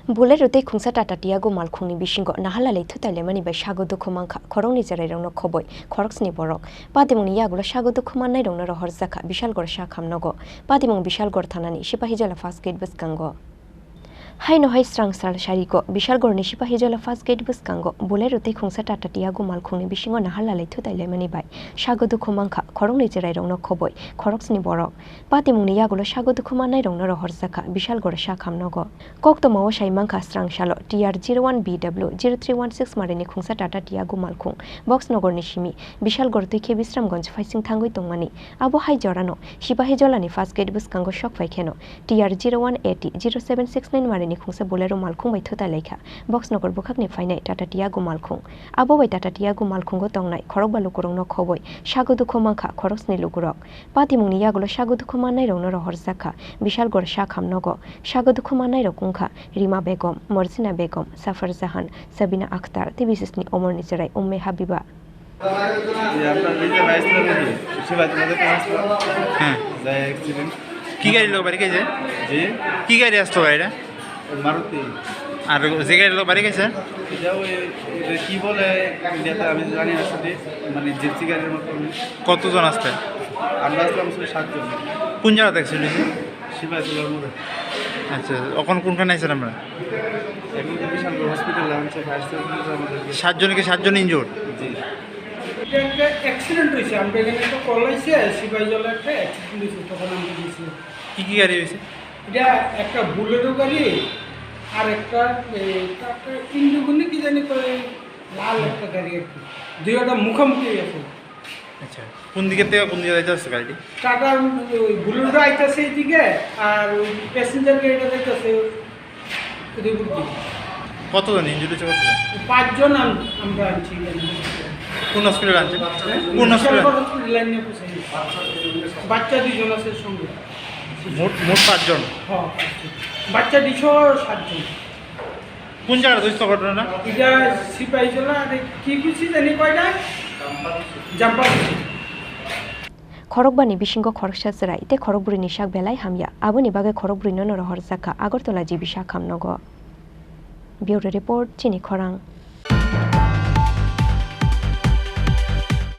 Bulerote khungsa tata tiago malkhungni bishingo nahala leithu tailemani bai shagodo khomangkha khorongni jarai rongno khoboi khoroksni borok padimungni yagulo shagodo khomanai rongno rohor zakha bishalgor sha khamnogo padimung bishalgor thanani sipahijala fast gate buskango Haino hai strang sal shariko bishalgor ni sipahijala fast gate buskango bulerote khungsa tata tiago malkhungni bishingo nahala leithu tailemani bai shagodo khomangkha khorongni jarai rongno khoboi khoroksni borok padimungni yagulo shagodo khomanai rongno rohor zakha bishalgor sha khamnogo kokto mawo shaimangkha strang shalo TR01BW 0316 marini khungsa tata tiago malkhung box nogor ni simi bishalgor tuike bisramganj faising thangoi tongmani abo hai jorano sipahijolani fast gate buskango shok faikeno TR0180 0769 marini ni khungsa bolero malkhung bai thota lekha box nogor bukhak ni fainai tata tiago malkhung abo bai tata tiago malkhungo tongnai khorokba lukurongno khoboi shagodu khomangkha khoroksni lukurok patimungni yagulo shagodu khomanai rongno rohor zakha bishal gor sha khamnogo shagodu khomanai rokungkha Rima Begum Morzina Begum Safar Jahan Sabina Akhtar TVSni Omar Nisarai Umme Habiba কি গাড়ি লোক বাড়ি গেছে কি গাড়ি আসতো গাড়িটা মারুতি আর যে গাড়ি লোক বাড়ি গেছে কি বলে ইন্ডিয়াতে আমি জানি আসলে মানে জিপসি গাড়ির মতো কতজন আসতে আমরা আসলাম আসলে 7 জন কোন জায়গা থেকে ছিল শিবাজুলার মধ্যে আচ্ছা এখন কোনখানে আছেন আমরা এখন বিশাল হসপিটালে আনছে ফায়ার সার্ভিস আমাদেরকে 7 জনকে 7 জন ইনজুর জি এটা একটা অ্যাক্সিডেন্ট হয়েছে আমরা এখানে একটা কল হয়েছে শিবাজুলা একটা অ্যাক্সিডেন্ট হয়েছে তখন আমরা গেছি কি গাড়ি হয়েছে এটা একটা বুলেরো গাড়ি আর একটা ইন্ডিগুনি কি জানি করে লাল একটা গাড়ি আর কি দুইটা মুখোমুখি আছে আচ্ছা কোন দিকে থেকে কোন দিকে যাইতে আসছে গাড়িটি টাটা ওই বুলেরোটা আইতেছে এইদিকে আর ওই প্যাসেঞ্জার গাড়িটা যাইতেছে ওদিকে কতজন ইনজুরি হয়েছে কতজন 5 জন আমরা আনছি কোন হসপিটালে আনছে কোন হসপিটালে লাইনে পৌঁছাই বাচ্চা 2 জন আছে সঙ্গে মোট 5 জন হ্যাঁ বাচ্চা 7 জন কোন জায়গায় হয়েছে ঘটনা এটা সিপাহীজলা কি কিছু জানি কয়টা জাম্পার খরকবানি বিশিঙ্গ খরকসা জরাই তে খরকবুরি নিশাক বেলাই হামিয়া আবনি বাগে খরকবুরি নন রহর জাকা আগরতলা জিবি শাখামনগ ব্যুরো রিপোর্ট চিনি খরাং।